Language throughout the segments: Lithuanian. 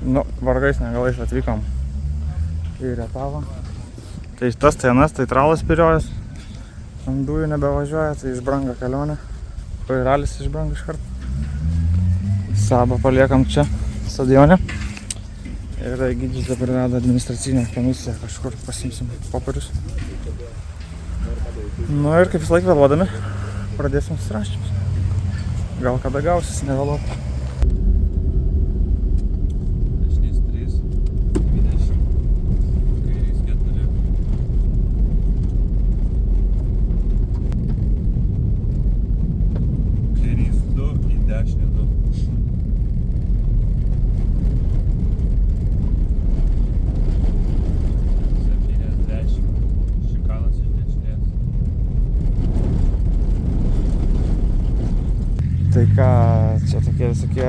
Nu, vargais negalais atvykom į Rietavą. Tai tas TNS, tai tralas piriojas. Ant dujų nebevažiuoja, tai išbranga kelionė. Ralis išbranga iš karto. Sabą paliekam čia, stadione. Ir Egidijus dabar veda administracinę komisiją, kažkur pasimsim popierius. Nu ir kaip visą laiką vėluodami, pradėsim susirašymus. Gal kada gausis, nevėluoti. Tai ką, čia tokie visokie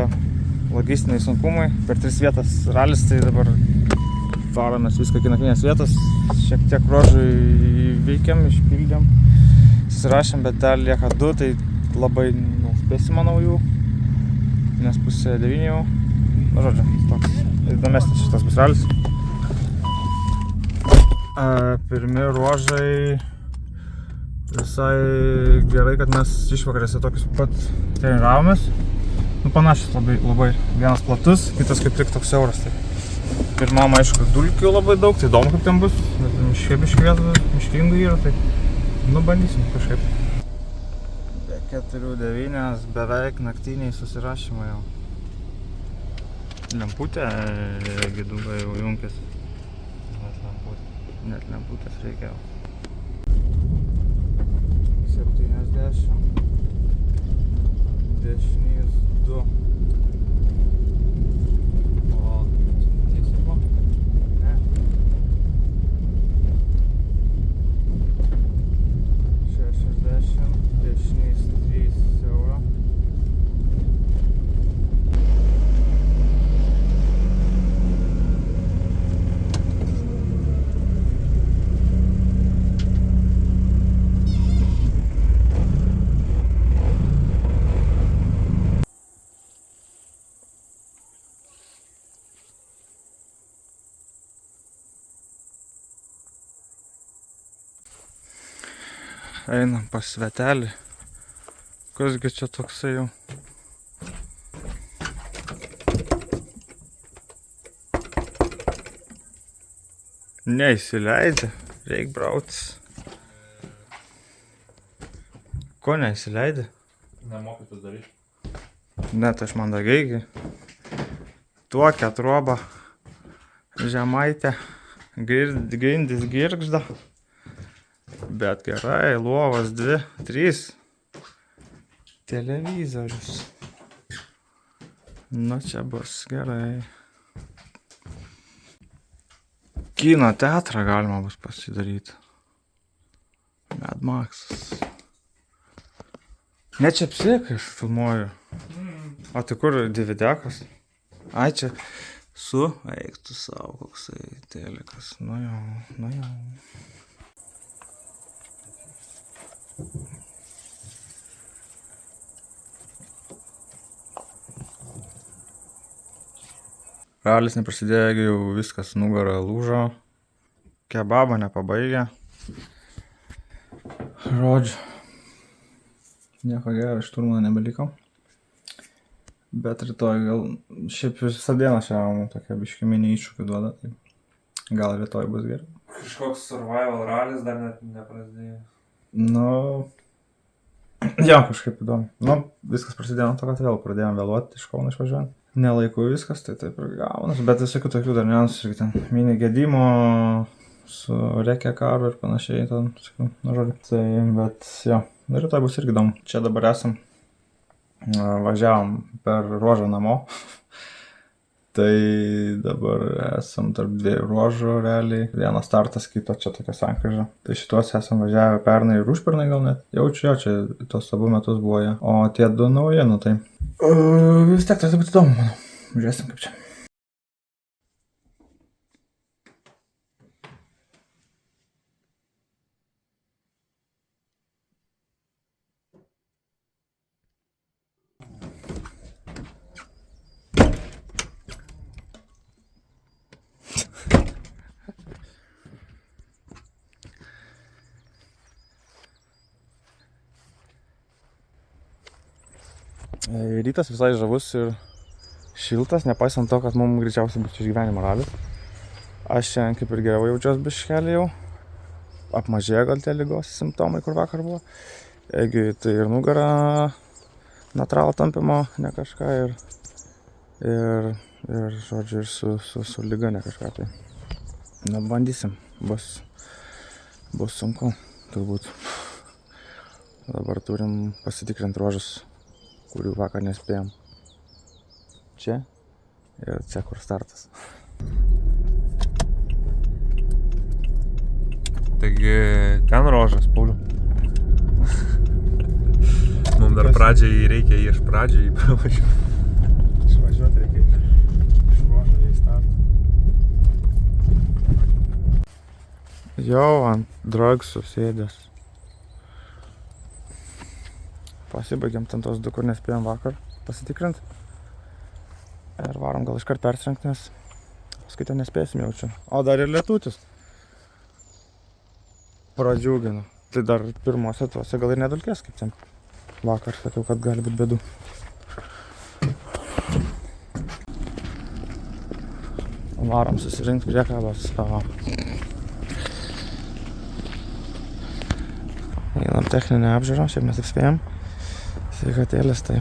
logistiniai sunkumai. Per 3 vietas ralis, tai dabar varomės viską iki nakvinės vietas. Šiek tiek ruožų įveikėm, išpildėm, susirašėm, bet dar lieka 2, tai labai nespėsim, manau, jų, nes pusė 9 jau. Nu, žodžiu, toks įdomesnis šitas bus ralis. Pirmi ruožai. Visai gerai, kad mes išvakarėse tokius pat treniravomės. Nu, panašius labai. Vienas platus, kitas kaip tik toks siauras. Tai pirmam, aišku, dulkių labai daug, tai įdomu kaip ten bus. Bet miškingų yra, tai nu bandysim kažkaip. Be 4-9 beveik naktiniai susirašymai jau. Lemputė Giduga jau junkės. Net lemputės reikia jau. 70, dešinys 2. O, tiesiai buvo? Ne. 60, dešinys 3 siauro. Einam pas svetelį. Kasgi čia toksai jau. Neįsileidžia. Reik brautis. Ko neįsileidė? Nemokytus daryti. Net aš mandagiai. Tuokia trobą. Žemaitė. Grindys girgžda. Bet gerai, lovas 2, 3. Televizorius. Nu, čia bus gerai. Kino teatrą galima bus pasidaryti. Mad Maxas. Ne čia psikai aš filmuoju. O tai kur DVD-kas? Ai, čia su... Eik tu savo, koksai telikas. Nu jau. Ralis neprasidėjo, jau viskas nugarą lūžo. Kebabą nepabaigė. Žodžiu. Nieko gero, iš turmano nebeliko. Bet rytoj gal... Šiaip visą dieną šią tokia biškiminį iššūkį duoda. Tai gal rytoj bus gerai. Kažkoks survival ralis dar net neprasidėjo. Nu... Jo, kažkaip įdomu. Nu, viskas prasidėjo nuo to, kad vėl pradėjom vėluoti iš Kauno išvažiuojant. Nelaiku viskas, tai taip ir gaunas. Bet visokių tokių dar niuansų irgi ten. Mini gedimo su reikia karo ir panašiai ten. Nu, žodžiu. Tai, bet jo, rytoj bus irgi įdomu. Čia dabar esam. Važiavom per ruožą namo. Tai dabar esam tarp 2 ruožų realiai. Vienas startas, kito čia tokia sankryža. Tai šituos esam važiavę pernai ir užpernai gal net. Jaučiu, čia tos abu metus buvo jie. O tie 2 nauji, nu tai... vis tiek tai būtų įdomu, manau. Žiūrėsim kaip čia. Rytas visai žavus ir šiltas, nepaisant to, kad mums greičiausiai bus išgyvenimo ralis. Aš šiandien kaip ir geriau jaučiuos biškelį jau. Apmažėjo gal tie ligos simptomai, kur vakar buvo. Jeigu tai ir nugara naturalo tampimo, ne kažką, ir žodžiu, ir su liga ne kažką. Tai. Na, bandysim. Bus sunku, turbūt. Dabar turim pasitikrinti ruožus, kurių vakar nespėjom. Čia ir čia, kur startas. Taigi ten ruožas, Pauliu. Mums dar pradžiai reikia iš pradžiai pravažiuoti. Išvažiuoti reikia iš ruožo į startą. Jau ant dragsų sėdės. Pasibaigėm ten tos du, kur nespėjom vakar pasitikrinti. Ir varom gal iškart persirengti, nes paskui ten nespėsim jaučiu. O dar ir lietutis. Pradžiuginu. Tai dar pirmose tuose gal ir nedulkės, kaip ten vakar sakiau, kad gali būti bėdų. Varom susirinkti priekabas. Einam techninę apžiūrą, šiaip mes taip spėjom. Sveikatėlės, tai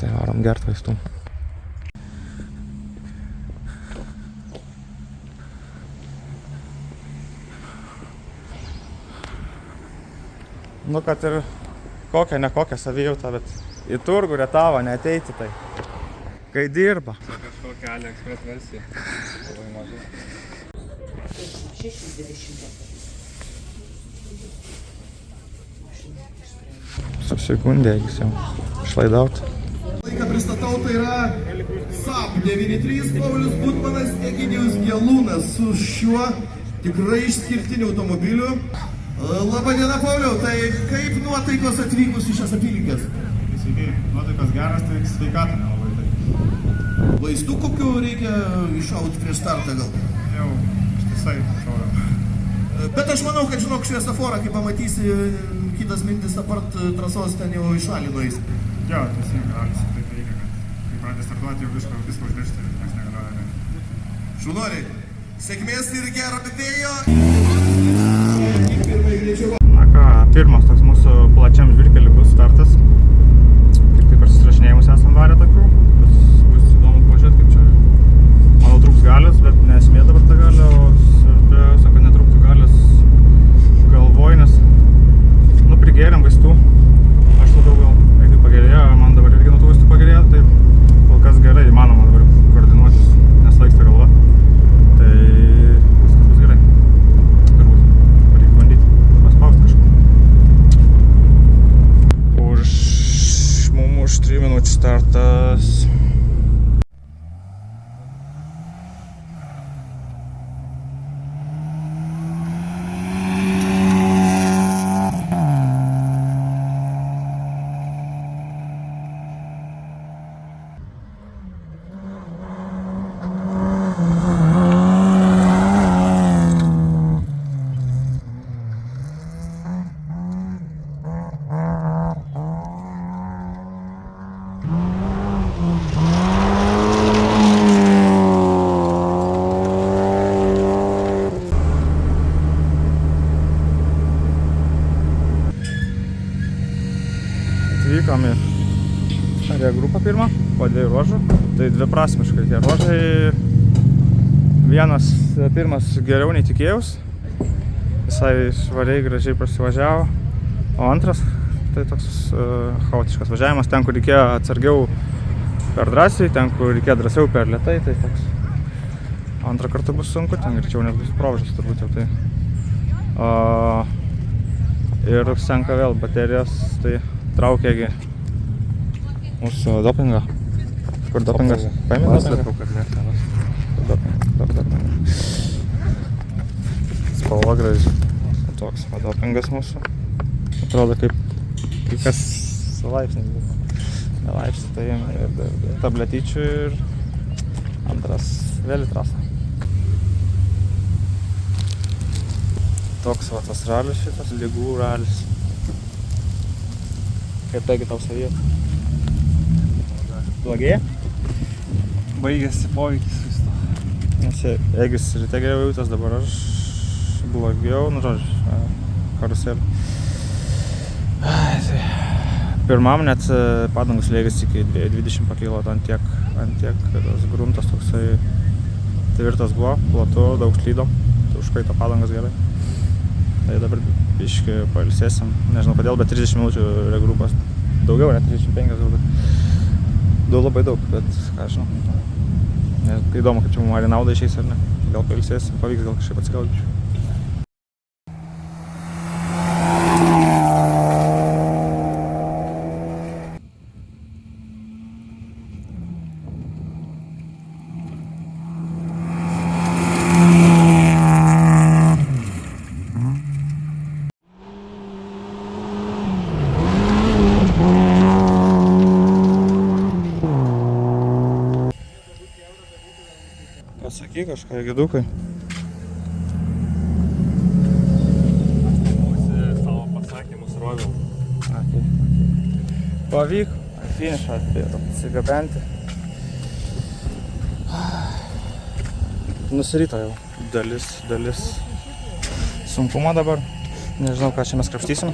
varom gert vaistų. Nu, kad ir kokią, ne kokią savijautą, bet į turgų retavą neateiti, tai kai dirba. Čia kažkokia AliExpress versija. Labai mažai. 6,20. Susigundė, jis jau išlaidauti. Laiką pristatau, tai yra SAP 93 Paulius Butmanas, Egidijus Gelūnas su šiuo tikrai išskirtiniu automobiliu. Labadiena, Pauliau, tai kaip nuotaikos atvykus į šias apylinkės? Sveikai, nuotaikas geras, tai sveikata nelabai tai. Vaistų kokių reikia iššauti prieš startą gal? Jau ištisai šauliau. Bet aš manau, kad žinok šviesoforą, kai pamatysi, kitas mintis apart trasos ten jau į šalį nueis. Jo, teisingai, ralis taip veikia, kad kai pradės startuoti, jau viską užmiršti ir nieks negalioja. Šaunuoliai, sėkmės ir gero vėjo! Na ką, pirmas toks mūsų plačiam žvirkeliu bus startas. Tik tai per susirašinėjimus esam varę tokių. Bus įdomu pažiūrėti, kaip čia. Manau, trūks galios, bet nesmė dabar tą galę, o svarbiausia, kad netrūktų galios galvoj, nes prigėrėm vaistų. Aš labiau gal, jeigu pagerėjo, man dabar irgi nuo tų vaistų pagerėjo, tai kol kas gerai, įmanoma dabar koordinuotis, neslaiksta galva. Tai viskas bus gerai. Turbūt reikia bandyti paspausti kažką. Mum už 3 minučių startas. Atvykom į regrupą pirmą, po 2 ruožų. Tai dviprasmiškai tie ruožai. Vienas pirmas geriau nei tikėjaus. Visai švariai, gražiai prasivažiavo. O antras, tai toks chaotiškas važiavimas. Ten, kur reikėjo atsargiau per drąsiai, ten, kur reikėjo drąsiau per lėtai. Tai toks antrą kartą bus sunku, ten greičiau net bus proveržas turbūt jau tai. Ir senka vėl baterijos, tai traukiagi mūsų dopingą. Kur dopingas? Paėmė dopingą? Kad ne. Dopingą. Spalva graži. Toks dopingas mūsų. Atrodo kaip kas laipsnis buvo. Nelaipsnis, tai ir tabletyčių ir antras vėl į trasą. Toks va tas ralis šitas, ligų ralis. Kaip taigi tau savijos? Blogėja? Baigėsi poveikis vis to. Nes Egis ryte geriau jautės, dabar aš blogiau, nu žodžiu, karuselį. Tai pirmam net padangos slėgis iki 20 pakilo, ant tiek tas gruntas toksai tvirtas buvo, platu, daug slydom, tai užkaito padangas gerai. Tai dabar biškį pailsėsim, nežinau kodėl, bet 30 minučių regrupas, daugiau, net 35 galbūt. Labai daug, bet ką žinau. Įdomu, kaip čia mums ar į naudą išeis ar ne. Gal pailsėsim, pavyks gal kažkaip atsigaudyčiau. Pasakyk kažką, Gidukai. Savo pasakymus roviau. Pavyko, finišą atsigabenti. Nusirito jau dalis sunkumo dabar. Nežinau, ką čia mes krapštysim.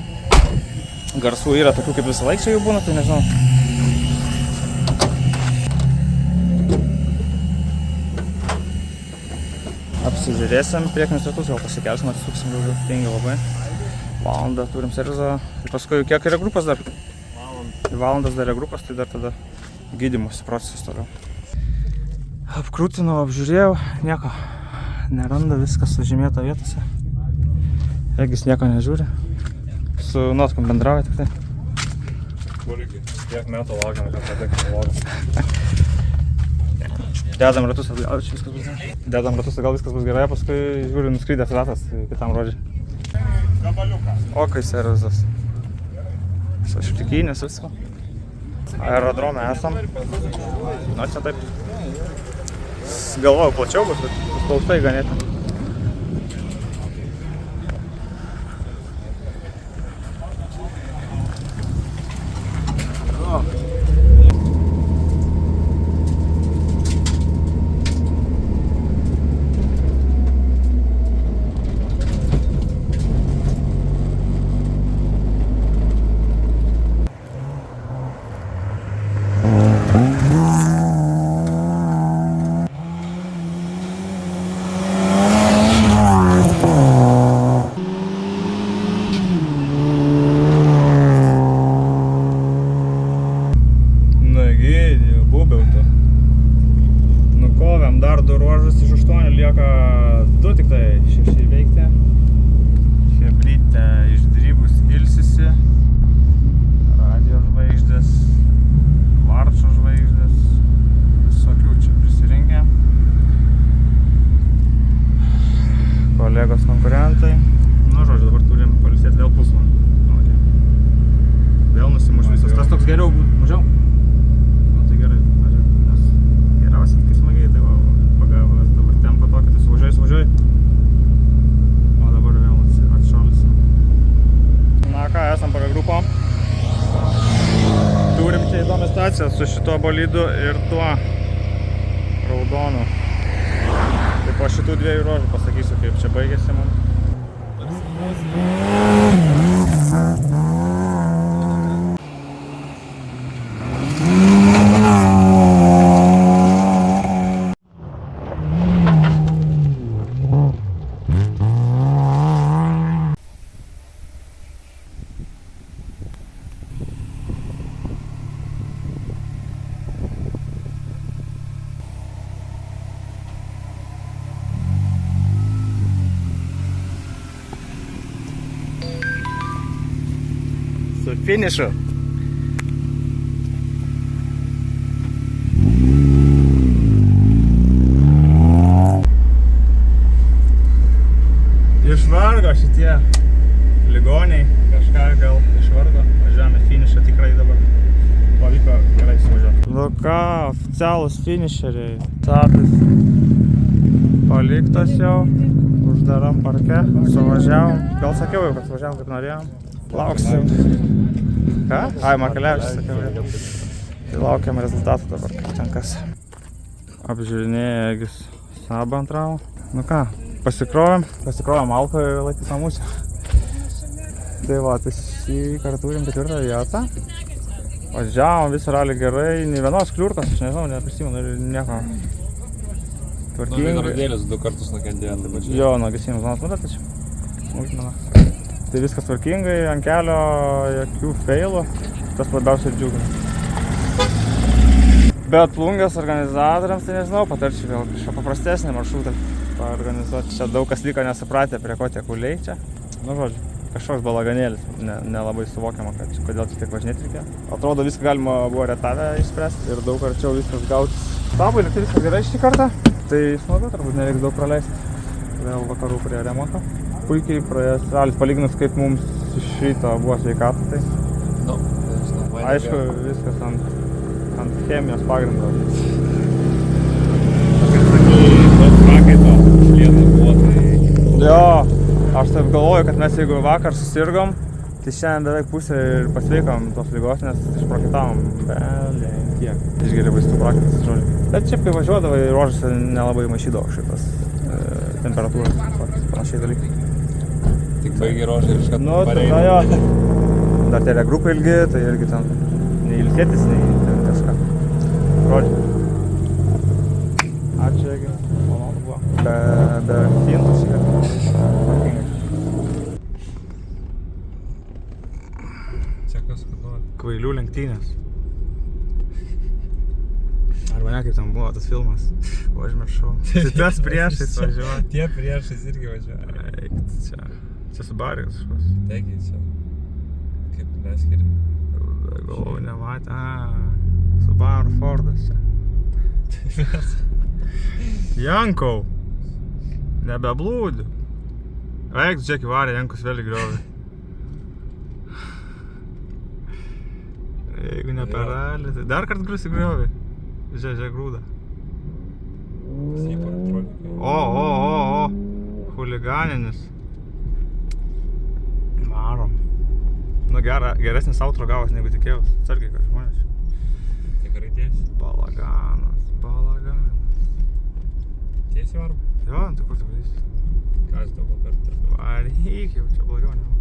Garsų yra tokių kaip visą laiką čia jau būna, tai nežinau. Apsižiūrėsim priekinius ratus, gal pasikelsim, atsisuksim daugiau. Tingi labai. Valandą turim servizą. Ir paskui kiek yra grupas dar? Valandas dar yra grupas, tai dar tada gydymosi procesas toliau. Apkrūtinau, apžiūrėjau, nieko. Neranda, viskas sužymėta vietose. Egis nieko nežiūri. Su Notkom bendrauja tik tai. Kurgi, kiek metų laukiam, kad patektų vlogas. Dedam ratus atgal, čia viskas bus gerai. Dedam ratus atgal, viskas bus gerai, paskui žiūri nuskrydęs ratas kitam rodžiai. O kai servizas. Su šlikinės visko. Aerodrome esam. Na čia taip. Galvojau plačiau bus, bet paustai ganėtinai. Dar 2 ruožus iš 8 lieka 2 tik tai 6 įveikti. Chebrytė išdrybus ilsisi. Radio žvaigždės, kvarčo žvaigždės. Visokių čia prisirinkę. Kolegos konkurentai. Nu žodžiu, dabar turim pailsėti vėl pusvalandį. Vėl nusimuš visas. Tas toks geriau būtų mažiau. Nu tai gerai, mažiau. Nes geriausiai kai smagiai, tai va. Pagavęs dabar tempą tokį, tai suvažiuoji. O dabar vėl atšalysim. Na ką, esam pagal grupą. Turim čia įdomią situaciją su šituo bolidu ir tuo raudonu. Tai po šitų 2 ruožų pasakysiu, kaip čia baigėsi mums. Su finišu. Išvargo šitie ligoniai, kažką gal išvargo, važiavame finišą tikrai dabar. Pavyko gerai suvažiuoti. Nu ką, oficialūs finišeriai. Tadas paliktas jau, uždaram parke, suvažiavom. Gal sakiau jau, kad suvažiavom kaip norėjom. Lauksim Ką? Ai, Makalevičius, sakiau. Tai laukiam rezultatų dabar, kaip ten kas. Apžiūrinėja Egis Sabą antravo. Nu ką, pasikrovėm alko ir laikys namuose. Tai va, tai šį kartą turim 4 vietą. Važiavom visą ralį gerai, nei vienos kliurkos, aš nežinau, neprisimenu ir nieko. Tvarkingai. Nu, vienradėlis 2 kartus nukentėjo, taip pačiai. Jo, nuo gesinimo zonos nudat, tačiau smulkmena. Tai viskas tvarkingai, ant kelio jokių feilų, tas labiausiai džiugina. Bet Plungės organizatoriams, tai nežinau, patarčiau vėl kažką paprastesnį maršrutą paorganizuoti. Čia daug kas liko nesupratę, prie ko tie kuliai čia. Nu, žodžiu, kažkoks balaganėlis, nelabai suvokiama, kodėl čia tiek važinėti reikėjo. Atrodo, viską galima buvo retavę išspręsti ir daug arčiau viskas gautis. Stabui, liktai viskas gerai šį kartą. Tai smagu, turbūt nereiks daug praleisti. Vėl vakarų prie remonto. Puikiai praėjęs ralis, palyginus kaip mums iš ryto buvo sveikata, tai Nu, tai aišku, viskas ant chemijos pagrindo. Kaip sakai, tos prakaito šlieta buvo, tai... Jo, aš taip galvoju, kad mes jeigu vakar susirgom, tai šiandien beveik pusę ir pasveikom tos ligos, nes išprakaitavom belenkiek. Išgeri vaistų prakaitas, žodžiu. Bet šiaip kai važiuodavai, ruožuose nelabai maišydavo šitas temperatūras, panašiai dalykai. Tik baigi rožę ir iškart Nu, tada jo. Dar tie regrupai ilgi, tai irgi ten nei ilsėtis, nei ten kažką. Žodžiu. Ačiū, Egi. Malonu buvo. Be fintų šį kartą. Čia kas, kad nori. Kvailių lenktynės. Arba ne, kaip ten buvo tas filmas. Užmiršau. Tai tas priešais važiuoja. Tie priešais irgi važiuoja. Eik, čia. Čia Subaru kažkoks. Taigi, čia. Kaip mes skiriam. Galvoju, nematė. Subaru Fordas čia. Jankau. Nebeblūdi. Eik, Džeki varė, Jankus vėl įgriovė. Jeigu ne per ralį, tai dar kart grūs įgriovė. Žiūrėk grūdą. Sypa elektronikai. O. Chuliganinis. Varom. Nu geresnis outro gavos negu tikėjaus. Atsargiai, kad žmonės. Tikrai tiesi. Balaganas. Tiesi varom? Jo, tai kur tu varysi? Ką aš tau pakartą? Varyk jau, čia blogiau negu.